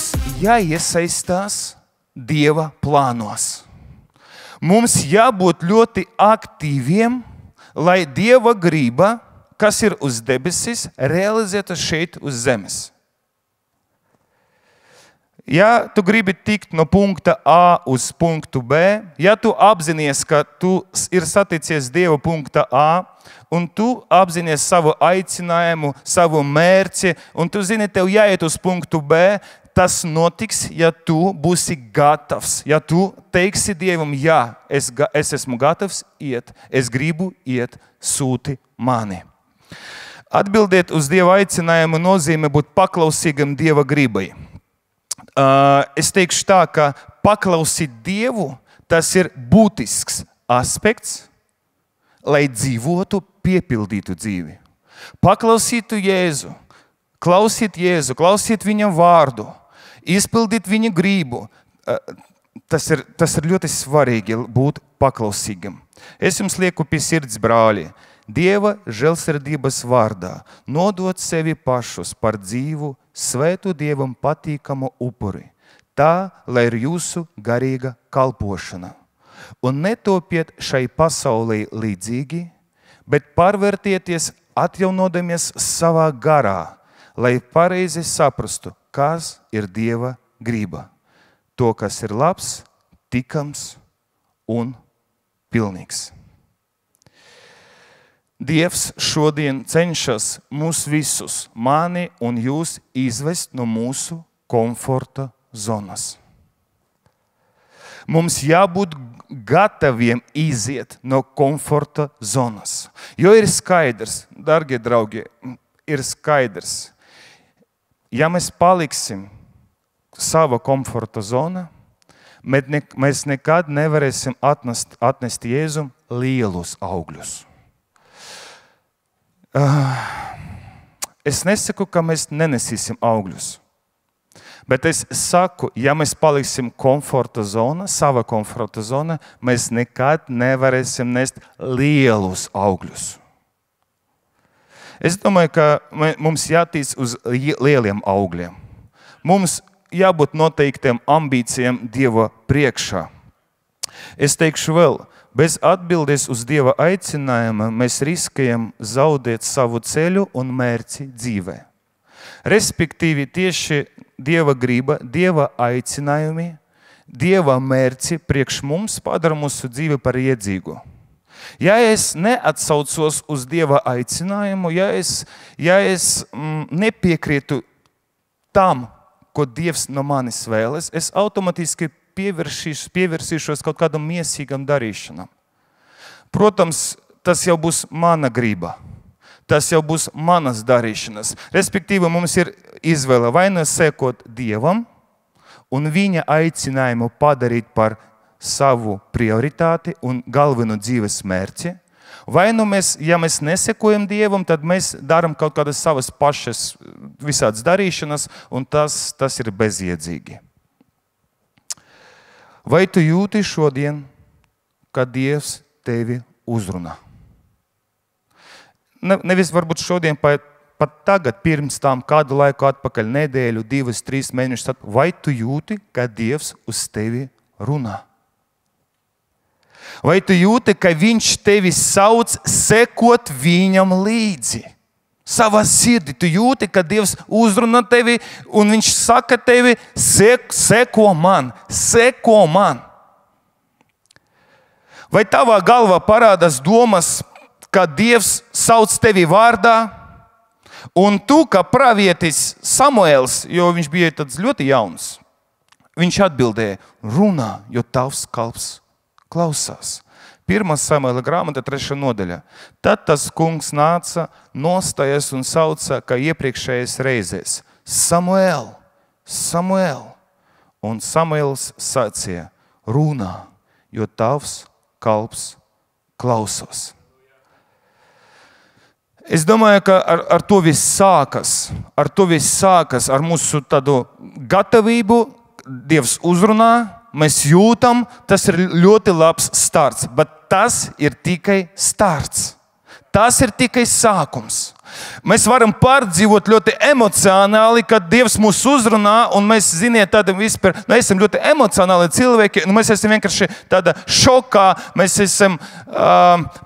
Mums jāiesaistās Dieva plānos. Mums jābūt ļoti aktīviem, lai Dieva griba, kas ir uz debesis, realizētu šeit uz zemes. Ja tu gribi tikt no punkta A uz punktu B, ja tu apzinies, ka tu ir saticies Dieva punkta A, un tu apzinies savu aicinājumu, savu mērķi, un tu zini, tev jāiet uz punktu B, tas notiks, ja tu būsi gatavs. Ja tu teiksi Dievam, jā, es esmu gatavs iet, es gribu iet, sūti mani. Atbildiet uz Dieva aicinājumu nozīmē būt paklausīgam Dieva gribai. Es teikšu tā, ka paklausīt Dievu, tas ir būtisks aspekts, lai dzīvotu piepildītu dzīvi. Paklausītu Jēzu, klausīt viņa vārdu, izpildīt viņa gribu. Tas ir ļoti svarīgi būt paklausīgam. Es jums lieku pie sirds, brāļi, Dieva žēlsirdības vārdā nodot sevi pašus par dzīvu, svētu Dievam patīkamu upuri, tā, lai ir jūsu garīga kalpošana. Un netopiet šai pasaulē līdzīgi, bet pārvērtieties atjaunodamies savā garā, lai pareizi saprastu, kas ir Dieva griba. To, kas ir labs, tikams un pilnīgs. Dievs šodien cenšas mūs visus, mani un jūs, izvest no mūsu komforta zonas. Mums jābūt gataviem iziet no komforta zonas. Jo ir skaidrs, dargie draugi, ir skaidrs, ja mēs paliksim sava komforta zona, mēs nekad nevarēsim atnest Jēzum lielus augļus. Es nesaku, ka mēs nenesīsim augļus, bet es saku, ja mēs paliksim komforta zona, sava komforta zona, mēs nekad nevarēsim nest lielus augļus. Es domāju, ka mums jātīst uz lieliem augļiem. Mums jābūt noteiktiem ambīcijiem Dieva priekšā. Es teikšu vēl, bez atbildes uz Dieva aicinājuma mēs riskējam zaudēt savu ceļu un mērķi dzīvē. Respektīvi, tieši Dieva griba, Dieva aicinājumi, Dieva mērķi priekš mums padara mūsu dzīvi par iedzīgu. Ja es neatsaucos uz Dieva aicinājumu, ja es nepiekrītu tam, ko Dievs no manis vēlas, es automatiski pievērsīšos kaut kādam miesīgam darīšanam. Protams, tas jau būs mana griba. Tas jau būs manas darīšanas. Respektīvi, mums ir izvēle vai nu sekot Dievam un viņa aicinājumu padarīt par savu prioritāti un galveno dzīves mērķi, vai nu ja mēs nesekojam Dievam, tad mēs darām kaut kādas savas pašas visādas darīšanas, un tas ir bezjēdzīgi. Vai tu jūti šodien, ka Dievs tevi uzrunā? Nevis varbūt šodien, pat tagad, pirms tam kādu laiku atpakaļ, nedēļu, 2, 3 mēnešus, vai tu jūti, ka Dievs uz tevi runā? Vai tu jūti, ka viņš tevi sauc sekot viņam līdzi? Savā sirdī tu jūti, ka Dievs uzrunā tevi un viņš saka tevi, seko man. Vai tavā galvā parādās domas, ka Dievs sauc tevi vārdā, un tu, kā pravietis Samuēls, jo viņš bija tāds ļoti jauns, viņš atbildēja, runā, jo tavs kalps klausās. 1. Samuēla grāmata 3. nodaļa. Tad tas kungs nāca, nostājas un sauca, kā iepriekšējais reizēs. Samuēl, Samuēl. Un Samuēls sacīja, runā, jo tavs kalps klausās. Es domāju, ka ar to viss sākas. Ar mūsu tādu gatavību. Dievs uzrunā, mēs jūtam, tas ir ļoti labs starts, bet tas ir tikai starts. Tas ir tikai sākums. Mēs varam pārdzīvot ļoti emocionāli, kad Dievs mūs uzrunā, un mēs, ziniet, esam ļoti emocionāli cilvēki, un mēs esam vienkārši tādā šokā, mēs esam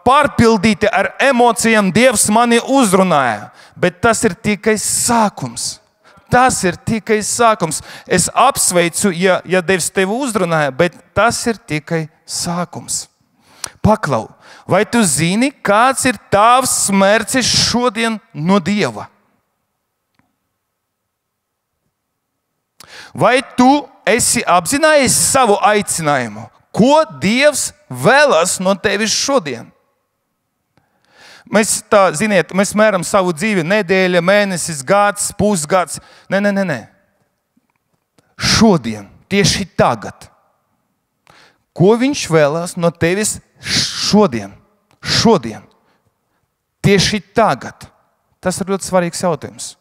pārpildīti ar emocijām, Dievs mani uzrunāja. Bet tas ir tikai sākums. Tas ir tikai sākums. Es apsveicu, ja Dievs tevi uzrunāja, bet tas ir tikai sākums. Paklau, vai tu zini, kāds ir tavs mērķis šodien no Dieva? Vai tu esi apzinājies savu aicinājumu? Ko Dievs vēlas no tevis šodien? Mēs mēram savu dzīvi nedēļa, mēnesis, gads, pusgads. Nē. Šodien, tieši tagad. Ko viņš vēlas no tevis šodien? Tieši tagad. Tas ir ļoti svarīgs jautājums.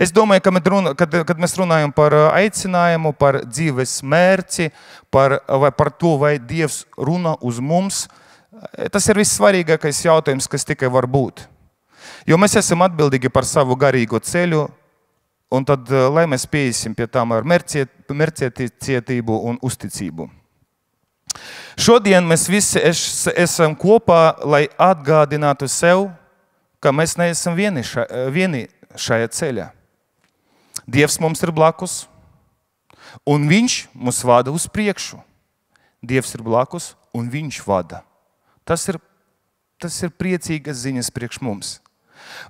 Es domāju, kad mēs runājam par aicinājumu, par dzīves mērķi, par to, vai Dievs runā uz mums, tas ir vissvarīgākais jautājums, kas tikai var būt. Jo mēs esam atbildīgi par savu garīgo ceļu, un tad, lai mēs pieesim pie tām ar mērķiecietību un uzticību. Šodien mēs visi esam kopā, lai atgādinātu sev, ka mēs neesam vieni šajā ceļā. Dievs mums ir blakus, un viņš mūs vada uz priekšu. Dievs ir blakus, un viņš vada. Tas ir priecīgas ziņas priekš mums.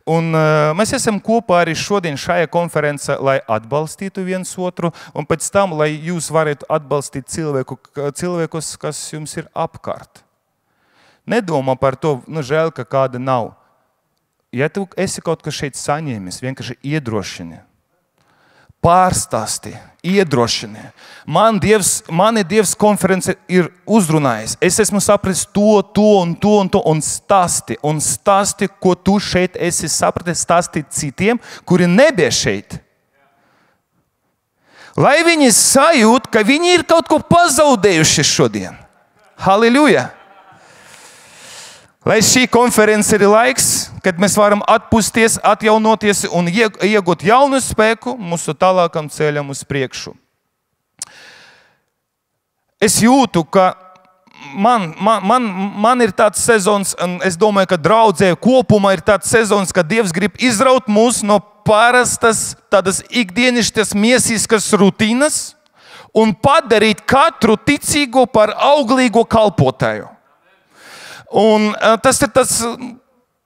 Un mēs esam kopā arī šodien šajā konferencē, lai atbalstītu viens otru, un pēc tam, lai jūs varētu atbalstīt cilvēkus, kas jums ir apkārt. Nedomā par to, žēl, ka kāda nav. Ja tu esi kaut kas šeit saņēmis, vienkārši iedrošini. Pārstāsti, iedrošini. Mani Dievs konference ir uzrunājis. Es esmu sapratis to, un stāsti, ko tu šeit esi sapratis, stāsti citiem, kuri nebija šeit. Lai viņi sajūt, ka viņi ir kaut ko pazaudējuši šodien. Halleluja! Lai šī konference ir laiks, kad mēs varam atpūsties, atjaunoties un iegūt jaunu spēku mūsu tālākam ceļam uz priekšu. Es jūtu, ka man ir tāds sezons, un es domāju, ka draudzē kopumā ir tāds sezons, ka Dievs grib izraut mūs no parastas, tādas ikdienišķas miesiskas rutīnas un padarīt katru ticīgo par auglīgo kalpotāju. Un tas ir tas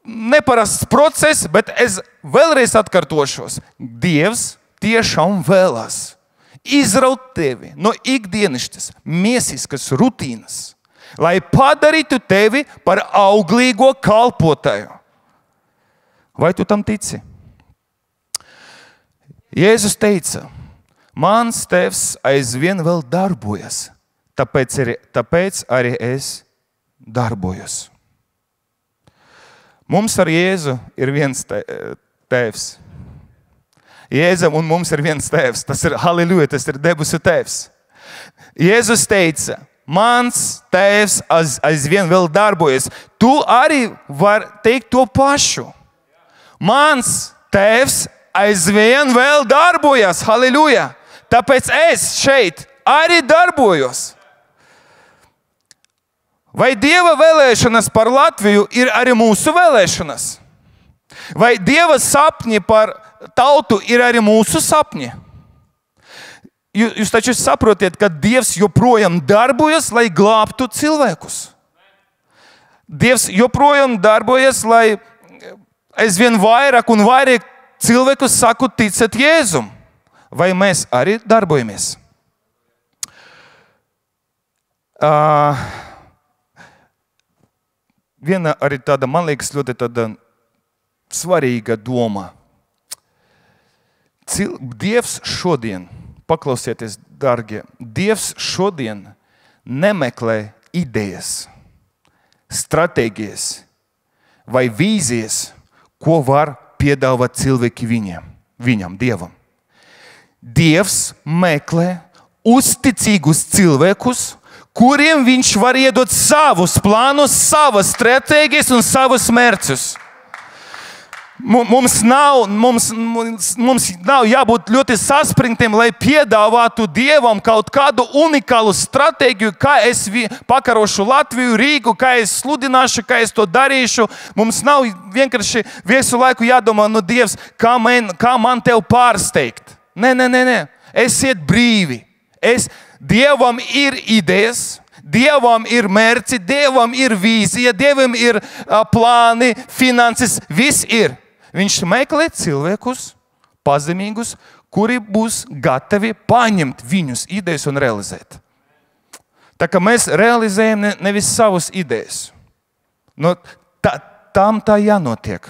neparasts process, bet es vēlreiz atkārtošos. Dievs tiešām vēlas izraut tevi no ikdienišķas, miesiskas rutīnas, lai padarītu tevi par auglīgo kalpotāju. Vai tu tam tici? Jēzus teica, mans tēvs aizvien vēl darbojas, tāpēc arī es darbojos. Mums ar Jēzu ir viens tēvs. Jēzum un mums ir viens tēvs. Tas ir halleluja, tas ir debesu tēvs. Jēzus teica, mans tēvs aizvien vēl darbojas. Tu arī var teikt to pašu. Mans tēvs aizvien vēl darbojas. Halleluja! Tāpēc es šeit arī darbojos. Vai Dieva vēlēšanas par Latviju ir arī mūsu vēlēšanas? Vai Dieva sapņi par tautu ir arī mūsu sapņi? Jūs taču saprotiet, ka Dievs joprojām darbojas, lai glābtu cilvēkus. Dievs joprojām darbojas, lai aizvien vairāk un vairāk cilvēku saku ticat Jēzum. Vai mēs arī darbojamies? Viena arī tāda, man liekas, ļoti tāda svarīga doma. Dievs šodien, paklausieties, dargie, Dievs šodien nemeklē idejas, stratēģijas vai vīzijas, ko var piedāvāt cilvēki viņam, Dievam. Dievs meklē uzticīgus cilvēkus, kuriem viņš var iedot savus plānus, savas stratēģijas un savus mērķus. Mums nav jābūt ļoti saspringtiem, lai piedāvātu Dievam kaut kādu unikālu stratēģiju, kā es pakarošu Latviju, Rīgu, kā es sludināšu, kā es to darīšu. Mums nav vienkārši visu laiku jādomā, nu, Dievs, kā man tev pārsteigt. Nē. Esiet brīvi. Dievam ir idejas. Dievam ir mērķi, Dievam ir vīzija, Dievam ir plāni, finanses, viss ir. Viņš meklē cilvēkus, pazemīgus, kuri būs gatavi paņemt viņus idejas un realizēt. Tā kā mēs realizējam nevis savus idejas. No, tam tā jānotiek.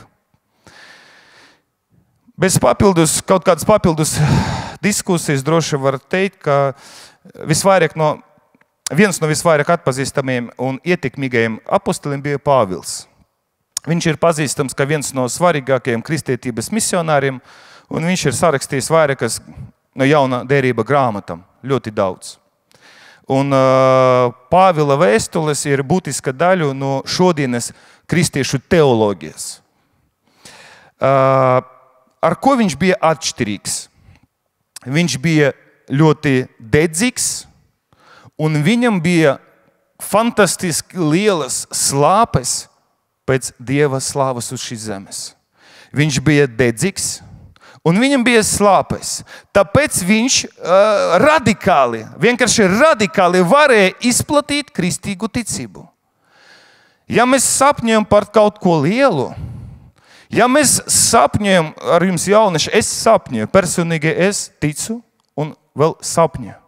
Bez kaut kādas papildus diskusijas droši var teikt, ka viens no visvairāk atpazīstamiem un ietekmīgajiem apostoliem bija Pāvils. Viņš ir pazīstams kā viens no svarīgākajiem kristietības misionāriem, un viņš ir sarakstījis vairākas no jaunā derība grāmatām, ļoti daudz. Un Pāvila vēstules ir būtiska daļa no šodienas kristiešu teoloģijas. Ar ko viņš bija atšķirīgs? Viņš bija ļoti dedzīgs, un viņam bija fantastiski lielas slāpes pēc Dieva slāvas uz šīs zemes. Viņš bija dedzīgs, un viņam bija slāpes. Tāpēc viņš vienkārši radikāli varēja izplatīt kristīgu ticību. Ja mēs sapņojam par kaut ko lielu, ja mēs sapņojam ar jums jaunieši, es sapņoju, personīgi es ticu un vēl sapņoju,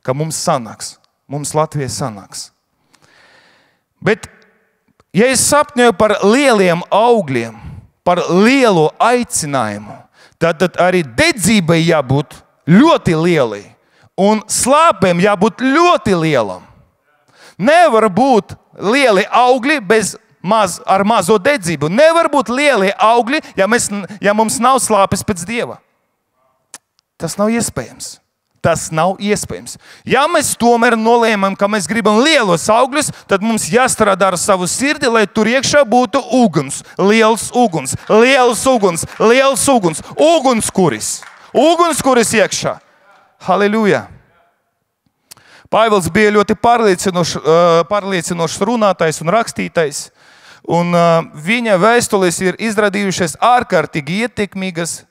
ka mums sanāks, mums Latvijai sanāks. Bet, ja es sapņoju par lieliem augļiem, par lielu aicinājumu, tad arī dedzībai jābūt ļoti lielai un slāpēm jābūt ļoti lielam. Nevar būt lieli augļi ar mazo dedzību. Nevar būt lieli augļi, ja mums nav slāpes pēc Dieva. Tas nav iespējams. Tas nav iespējams. Ja mēs tomēr nolēmam, ka mēs gribam lielos augļus, tad mums jāstrādā ar savu sirdi, lai tur iekšā būtu uguns, liels uguns, ugunskuris iekšā. Halleluja! Pāvils bija ļoti pārliecinošs runātājs un rakstītājs, un viņa vēstules ir izrādījušās ārkārtīgi ietekmīgas,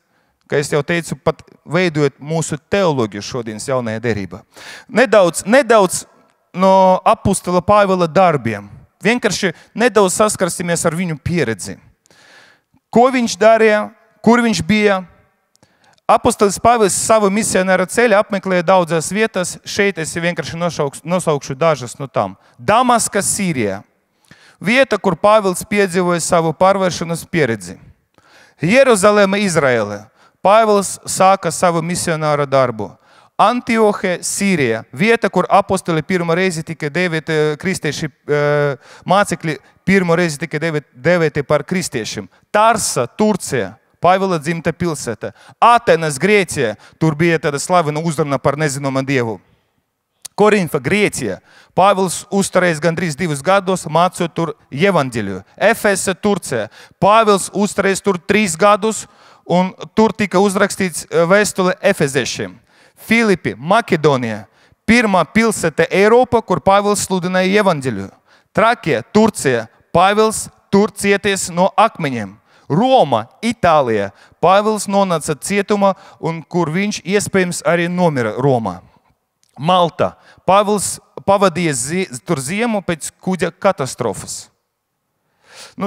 kā es jau teicu, pat veidojot mūsu teoloģiju šodienas jaunajā derībā. Nedaudz no apostola Pāvila darbiem. Vienkārši nedaudz saskarsimies ar viņu pieredzi. Ko viņš darīja, kur viņš bija. Apostolis Pāvils savu misionāra ceļu apmeklēja daudzās vietās. Šeit es vienkārši nosaukšu dažas no tām. Damaska, Sīrijā. Vieta, kur Pāvils piedzīvoja savu pārvēršanas pieredzi. Jeruzaleme, Izraēlē. Pāvils sāka savu misionāra darbu. Antiohija, Sīrija. Vieta, kur apostoli pirmo reizi tika dēvēti kristieši, mācekļi pirmo reizi tika dēvēti par kristiešiem. Tarsa, Turcija. Pāvila dzimta pilsēta. Atenas, Grieķija. Tur bija tāda slavena uzruna par nezināmu dievu. Korinfa, Grieķija. Pāvils uzturējis gandrīz 2 gadus, mācot tur evaņģēliju. Efesa, Turcija. Pāvils uzturējis tur 3 gadus, un tur tika uzrakstīts vēstule efeziešiem. Filipi, Makedonija. Pirmā pilsēta Eiropa, kur Pāvils sludināja evaņģēliju. Trakija, Turcija. Pāvils tur cieties no akmeņiem. Roma, Itālija. Pāvils nonāca cietumā, un kur viņš iespējams arī nomira Romā. Malta. Pāvils pavadīja tur ziemu pēc kuģa katastrofas.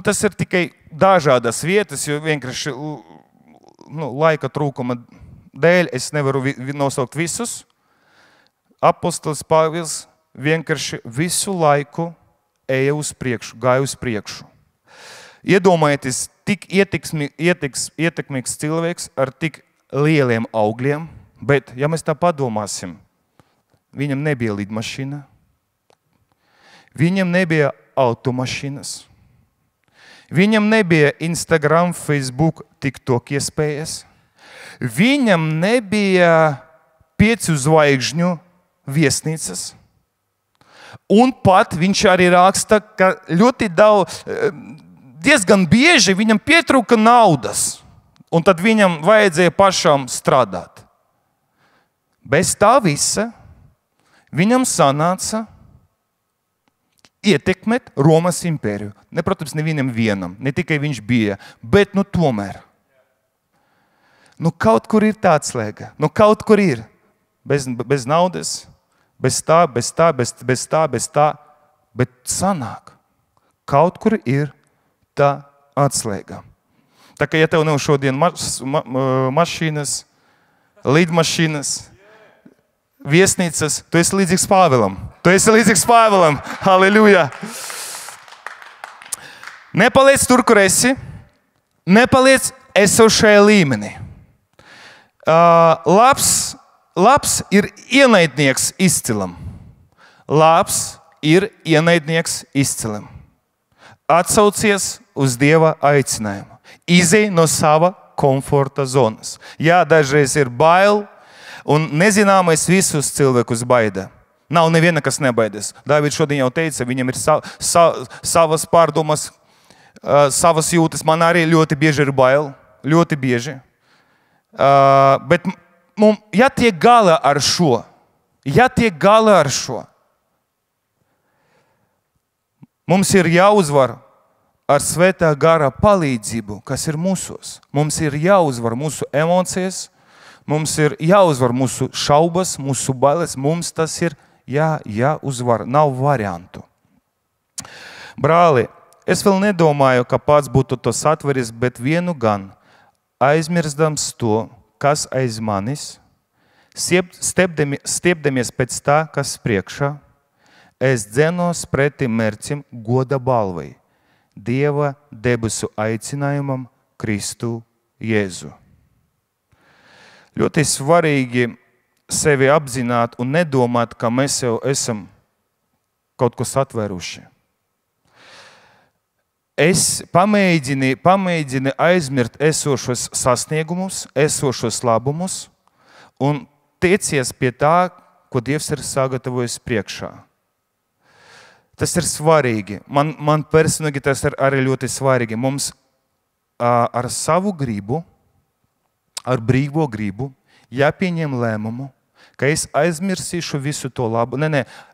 Tas ir tikai dažādas vietas, jo vienkārši laika trūkuma dēļ es nevaru nosaukt visus. Apostols Pāvils vienkārši visu laiku eja uz priekšu, gāja uz priekšu. Iedomājieties, tik ietekmīgs cilvēks ar tik lieliem augļiem, bet, ja mēs tā padomāsim, viņam nebija lidmašīna, viņam nebija automašīnas, viņam nebija Instagram, Facebook, TikTok iespējas, viņam nebija 5 zvaigžņu viesnīcas, un pat viņš arī raksta, ka ļoti diezgan bieži viņam pietrūka naudas, un tad viņam vajadzēja pašam strādāt. Bez tā visa viņam sanāca ietekmēt Romas impēriju. Ne, protams, nevienam vienam, ne tikai viņš bija, bet tomēr. Kaut kur ir tā atslēga. Kaut kur ir. Bez naudas, bez tā, bet sanāk. Kaut kur ir tā atslēga. Tā kā ja tev nav šodien mašīnas, lidmašīnas, viesnīcas, tu esi līdzīgs Pāvilam. Halleluja! Nepaliec tur, kur esi. Nepaliec esošajā līmenī. Labs ir ienaidnieks izcilam. Atsaucies uz Dieva aicinājumu. Izej no sava komforta zonas. Jā, dažreiz ir bail, un nezināmais visus cilvēkus baida. Nav neviena, kas nebaidās. Dāvids šodien jau teica, viņam ir savas pārdomas, savas jūtas. Man arī ļoti bieži ir bail. Ļoti bieži. Bet jātiek galā ar šo. Mums ir jāuzvar ar Svētā gara palīdzību, kas ir mūsos. Mums ir jāuzvar mūsu emocijas, mums ir jāuzvar mūsu šaubas, mūsu bailes. Mums tas ir jāuzvar. Nav variantu. Brāli, es vēl nedomāju, ka pats būtu to satveris, bet vienu gan aizmirstams to, kas aiz manis, stiepdamies pēc tā, kas priekšā, es dzenos pretim mērķim goda balvai, Dieva debesu aicinājumam Kristu Jēzu. Ļoti svarīgi sevi apzināt un nedomāt, ka mēs jau esam kaut ko satveruši. Pamēģini aizmirst esošos sasniegumus, esošos labumus un tiecies pie tā, ko Dievs ir sagatavojis priekšā. Tas ir svarīgi. Man personīgi tas ir arī ļoti svarīgi. Mums ar savu gribu, ar brīvo gribu jāpieņem lēmumu, ka es aizmirsīšu visu to labu.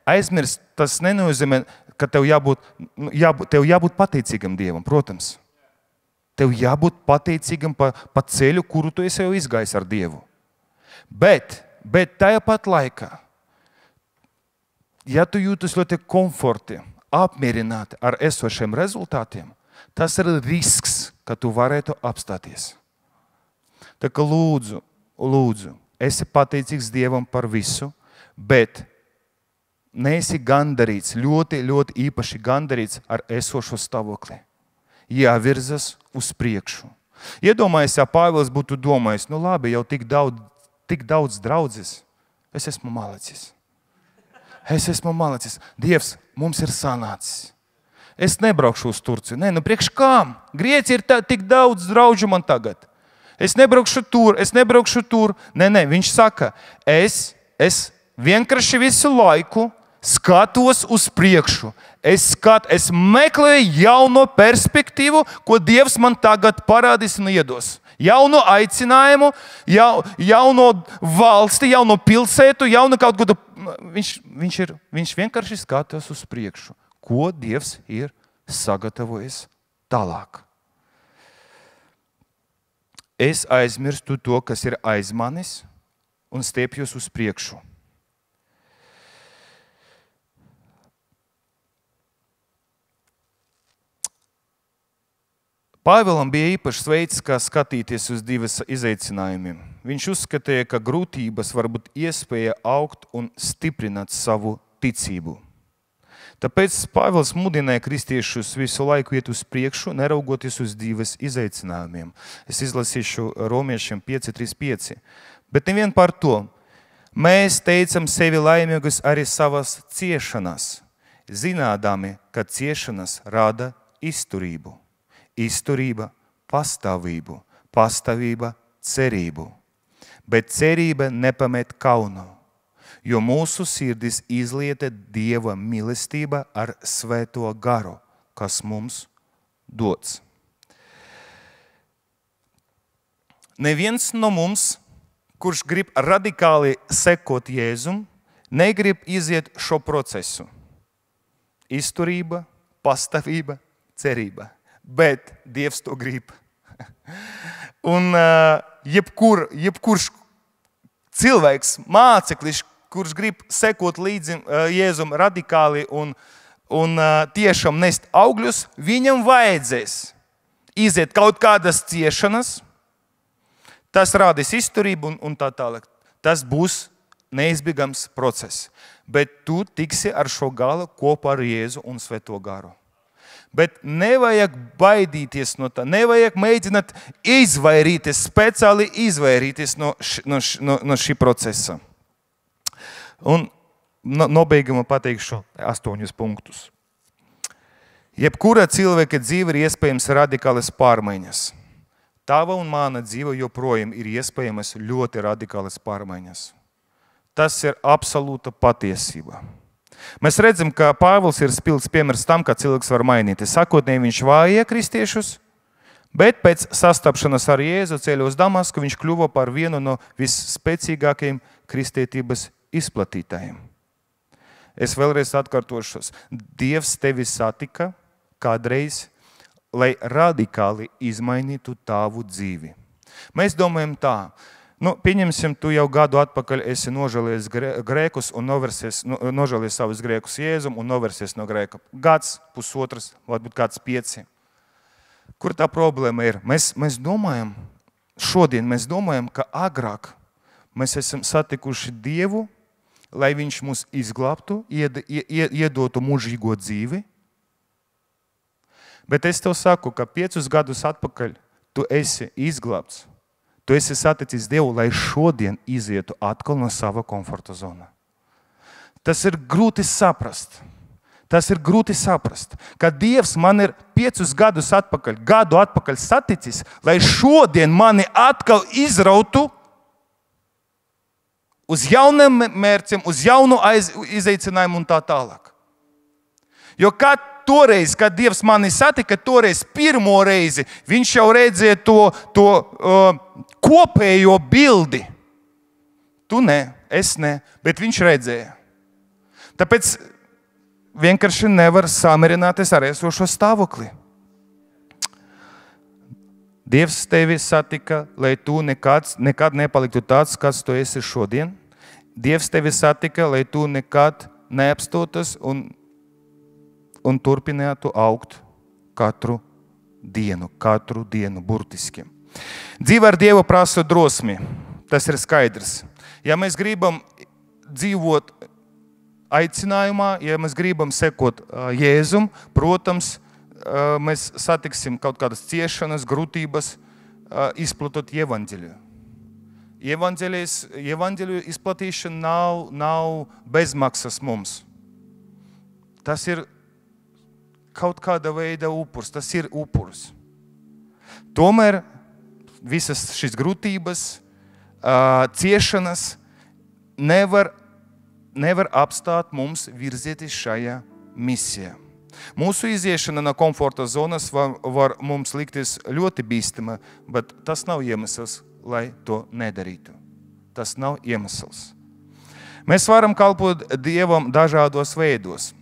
Aizmirst tas nenozīmē, ka tev jābūt pateicīgam Dievam, protams. Tev jābūt pateicīgam pa ceļu, kuru tu esi jau izgājis ar Dievu. Bet tajā pat laikā, ja tu jūtas ļoti komforti, apmierināti ar esošiem rezultātiem, tas ir risks, ka tu varētu apstāties. Tā kā lūdzu, esi pateicīgs Dievam par visu, bet neesi gandarīts, ļoti, ļoti īpaši gandarīts ar esošo stāvokli. Jāvirzas uz priekšu. Iedomājies, ja Pāvils būtu domājis, labi, jau tik daudz draudzes, es esmu malacis. Dievs, mums ir sanācis. Es nebraukšu uz Turciju. Priekš kām? Grieķi ir tik daudz draudžu man tagad. Es nebraukšu tur. Viņš saka, es vienkārši visu laiku skatos uz priekšu. Es meklēju jauno perspektīvu, ko Dievs man tagad parādīs un iedos. Jaunu aicinājumu, jauno valsti, jauno pilsētu, jaunu kaut ko. Viņš vienkārši skatās uz priekšu, ko Dievs ir sagatavojis tālāk. Es aizmirstu to, kas ir aiz manis, un stiepjos uz priekšu. Pāvilam bija īpašs veids, kā skatīties uz divas izaicinājumiem. Viņš uzskatīja, ka grūtības var būt iespēja augt un stiprināt savu ticību. Tāpēc Pāvils mudināja kristiešus visu laiku iet uz priekšu, neraugoties uz divas izaicinājumiem. Es izlasīšu Romiešiem 5:35. Bet nevien par to. Mēs teicam sevi laimīgus arī savas ciešanās, zinādami, ka ciešanas rada izturību. Izturība pastāvību, pastāvība cerību. Bet cerība nepamet kaunu, jo mūsu sirdis izlieta Dieva mīlestība ar Svēto garu, kas mums dots. Neviens no mums, kurš grib radikāli sekot Jēzum, negrib iziet šo procesu. Izturība, pastāvība, cerība. Bet Dievs to grib. Un jebkurš cilvēks, māceklis, kurš grib sekot līdzi Jēzum radikāli un tiešām nest augļus, viņam vajadzēs iziet kaut kādas ciešanas, tas rādīs izturību un tā tālāk. Tas būs neizbēgams process. Bet tu tiksi ar šo galu kopā ar Jēzu un Svēto garu. Bet nevajag baidīties no tā, nevajag mēģināt speciāli izvairīties no šī procesa. Un nobeigumā pateikšu 8 punktus. Jebkura cilvēka dzīve ir iespējams radikālas pārmaiņas. Tava un mana dzīve joprojām ir iespējamas ļoti radikālas pārmaiņas. Tas ir absolūta patiesība. Mēs redzam, ka Pāvils ir spilgts piemērs tam, kā cilvēks var mainīties. Sākotnēji viņš vājīja kristiešus, bet pēc sastapšanas ar Jēzu ceļā uz Damasku viņš kļuva par vienu no visspēcīgākajiem kristietības izplatītājiem. Es vēlreiz atkārtošos. Dievs tevi satika kādreiz, lai radikāli izmainītu tavu dzīvi. Mēs domājam tā. Pieņemsim, tu jau gadu atpakaļ esi nožēlies grēkus un nožēlies savus grēkus Jēzum un noversies no grēka. Gads, pusotras, varbūt kāds 5. Kur tā problēma ir? Mēs domājam, šodien mēs domājam, ka agrāk mēs esam satikuši Dievu, lai viņš mūs izglābtu, iedotu mūžīgo dzīvi. Bet es tev saku, ka 5 gadus atpakaļ tu esi izglābts. Tu esi saticis Dievu, lai šodien izietu atkal no sava komforta zona. Tas ir grūti saprast. Ka Dievs man ir 5 gadus atpakaļ, gadu atpakaļ saticis, lai šodien mani atkal izrautu uz jauniem mērķiem, uz jaunu izaicinājumu un tā tālāk. Jo toreiz, kad Dievs mani satika, toreiz pirmo reizi, viņš jau redzēja to kopējo bildi. Tu ne, es ne, bet viņš redzēja. Tāpēc vienkārši nevar samierināties ar esošo stāvokli. Dievs tevi satika, lai tu nekad nepaliktu tāds, kas tu esi šodien. Dievs tevi satika, lai tu nekad neapstotas un turpinātu augt katru dienu burtiski. Dzīve ar Dievu prasa drosmi. Tas ir skaidrs. Ja mēs gribam dzīvot aicinājumā, ja mēs gribam sekot Jēzum, protams, mēs satiksim kaut kādas ciešanas, grūtības, izplatot evaņģeļu. Evaņģeļu izplatīšana nav bezmaksas mums. Tas ir kaut kāda veida upurs, tas ir upurs. Tomēr visas šīs grūtības, ciešanas nevar apstāt mums virzieties šajā misijā. Mūsu iziešana no komforta zonas var mums likties ļoti bīstama, bet tas nav iemesls, lai to nedarītu. Tas nav iemesls. Mēs varam kalpot Dievam dažādos veidos.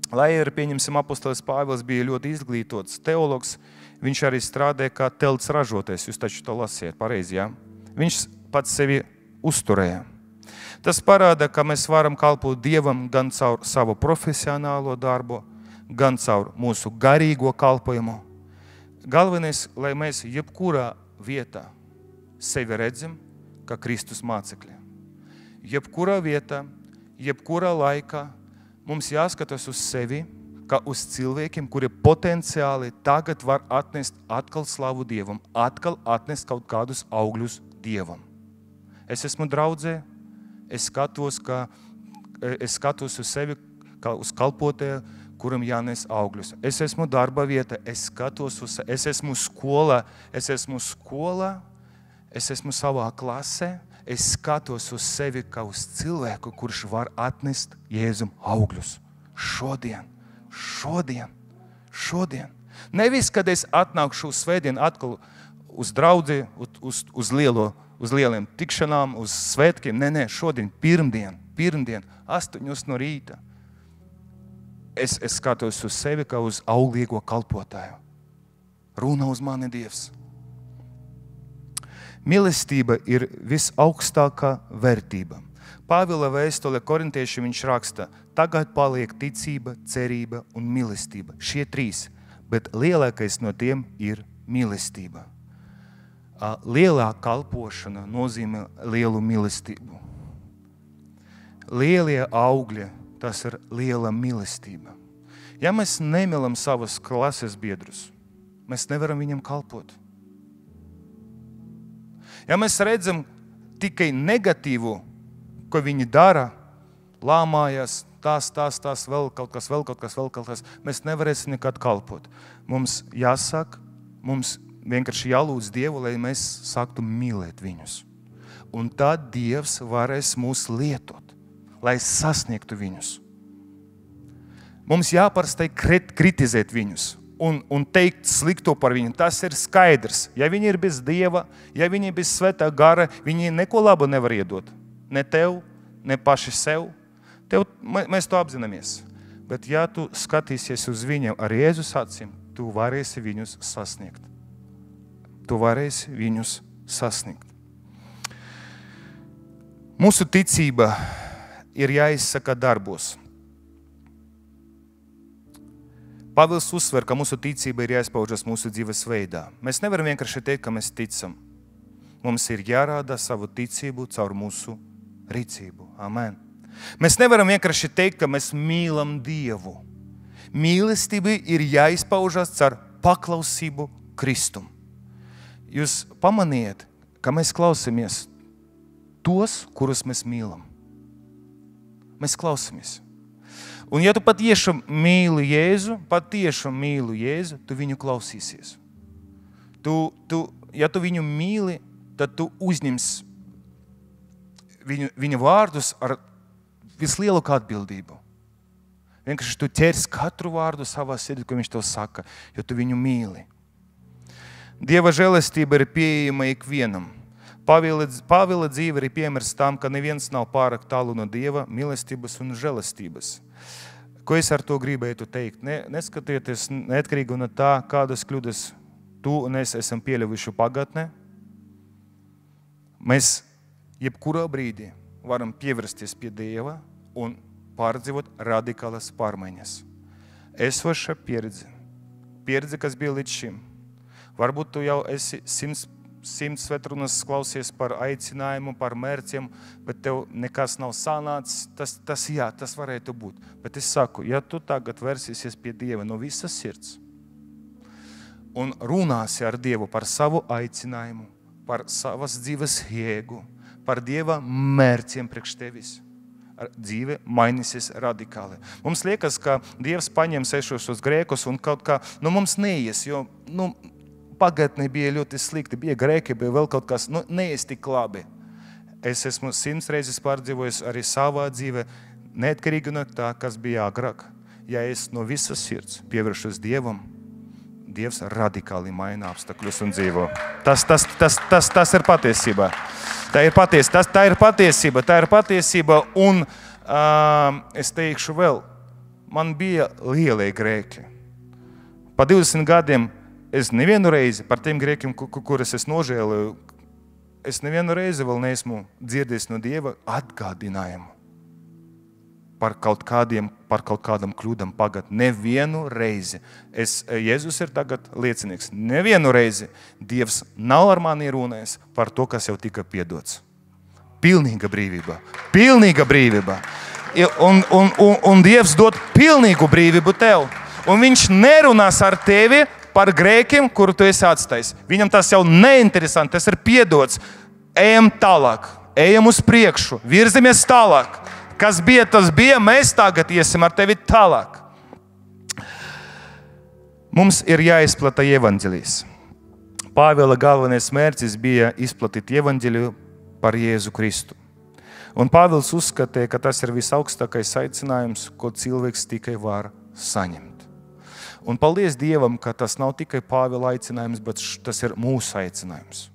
Lai ir, pieņemsim, apostolis Pāvils bija ļoti izglītots teologs, viņš arī strādāja kā telts ražotājs. Jūs taču to lasiet, pareizi, jā? Viņš pats sevi uzturēja. Tas parāda, ka mēs varam kalpot Dievam gan caur savu profesionālo darbu, gan caur mūsu garīgo kalpojumu. Galvenais, lai mēs jebkurā vietā sevi redzam, kā Kristus mācekļi. Jebkurā vietā, jebkurā laikā mums jāskatās uz sevi, kā uz cilvēkiem, kuri potenciāli tagad var atnest atkal slavu Dievam, atkal atnest kaut kādus augļus Dievam. Es esmu draudzē, es skatos uz sevi kā uz kalpotēju, kuram jānes augļus. Es esmu darba vieta, es esmu skolā, es esmu savā klasē, es skatos uz sevi kā uz cilvēku, kurš var atnest Jēzum augļus. Šodien. Nevis, kad es atnākšu uz svētdienu atkal uz draudzi, uz lieliem tikšanām, uz svētkiem. Nē, šodien, pirmdien, 8 no rīta. Es skatos uz sevi kā uz auglīgo kalpotāju. Runā uz mani Dievs. Mīlestība ir visaugstākā vērtība. Pāvila vēstule korintiešiem viņš raksta, tagad paliek ticība, cerība un mīlestība. Šie 3, bet lielākais no tiem ir mīlestība. Lielā kalpošana nozīmē lielu mīlestību. Lielie augļi, tas ir liela mīlestība. Ja mēs nemīlam savus klases biedrus, mēs nevaram viņam kalpot. Ja mēs redzam tikai negatīvu, ko viņi dara, lāmājās, tās, vēl kaut kas, mēs nevarēsim nekad kalpot. Mums jāsāk, mums vienkārši jālūdz Dievu, lai mēs sāktu mīlēt viņus. Un tad Dievs varēs mūs lietot, lai sasniegtu viņus. Mums jāparastai kritizēt viņus un teikt slikto par viņu. Tas ir skaidrs. Ja viņi ir bez Dieva, ja viņi ir bez svētā gara, viņi neko labu nevar iedot. Ne tev, ne paši sev. Mēs to apzināmies. Bet ja tu skatīsies uz viņiem ar Jēzus acīm, tu varēsi viņus sasniegt. Mūsu ticība ir jāizsaka darbos. Pāvils uzsver, ka mūsu ticība ir jāizpaužas mūsu dzīves veidā. Mēs nevaram vienkārši teikt, ka mēs ticam. Mums ir jārāda savu ticību caur mūsu rīcību. Amen. Mēs nevaram vienkārši teikt, ka mēs mīlam Dievu. Mīlestība ir jāizpaužas caur paklausību Kristum. Jūs pamaniet, ka mēs klausamies tos, kurus mēs mīlam. Mēs klausamies. Un ja tu patiešām mīli Jēzu, tu viņu klausīsies. Ja tu viņu mīli, tad tu uzņems viņa vārdus ar vislielāko atbildību. Vienkārši tu ķers katru vārdu savā sirdī, ko viņš tev saka, jo tu viņu mīli. Dieva žēlastība ir pieejama ikvienam. Pāvila dzīve ir piemērs tam, ka neviens nav pārāk tālu no Dieva mīlestības un žēlastības. Ko es ar to gribētu teikt? Neskatieties neatkarīgi no tā, kādas kļūdas tu un es esam pieļaujuši pagātnē. Mēs jebkurā brīdī varam pievērsties pie Dieva un pārdzīvot radikālas pārmaiņas. Esoša pieredze, kas bija līdz šim. Varbūt tu jau esi 100 svētrunas klausies par aicinājumu, par mērķiem, bet tev nekas nav sanācis. Tas varētu būt. Bet es saku, ja tu tagad versīsies pie Dieva no visas sirds un runāsi ar Dievu par savu aicinājumu, par savas dzīves jēgu, par Dieva mērķiem priekš tevis, dzīve mainīsies radikāli. Mums liekas, ka Dievs paņem sešos grēkus un kaut kā, mums neies, jo, pagātnē bija ļoti slikti, bija grēki, bija vēl kaut kas, neies tik labi. Es esmu 100 reizes pārdzīvojis arī savā dzīvē, neatkarīgi no tā, kas bija agrāk. Ja es no visas sirds pievēršos Dievam, Dievs radikāli maina apstākļus un dzīvo. Tas ir patiesība. Tā ir patiesība un es teikšu vēl, man bija lielie grēki. Pa 20 gadiem es nevienu reizi par tiem grēkiem, kuras es nožēloju, es nevienu reizi vēl neesmu dzirdējis no Dieva atgādinājumu par kaut kādam kļūdam pagāt. Nevienu reizi. Jēzus ir tagad liecinieks. Nevienu reizi Dievs nav ar mani runājis par to, kas jau tika piedots. Pilnīga brīvība. Un Dievs dod pilnīgu brīvību tev. Un viņš nerunās ar tevi par grēkiem, kuru tu esi atstājis. Viņam tas jau neinteresanti, tas ir piedots. Ejam tālāk, ejam uz priekšu, virzamies tālāk. Kas bija, tas bija, mēs tagad iesim ar tevi tālāk. Mums ir jāizplata evaņģēlijs. Pāvila galvenais mērķis bija izplatīt evaņģēliju par Jēzu Kristu. Un Pāvils uzskatīja, ka tas ir visaugstākais aicinājums, ko cilvēks tikai var saņemt. Un paldies Dievam, ka tas nav tikai Pāvila aicinājums, bet tas ir mūsu aicinājums.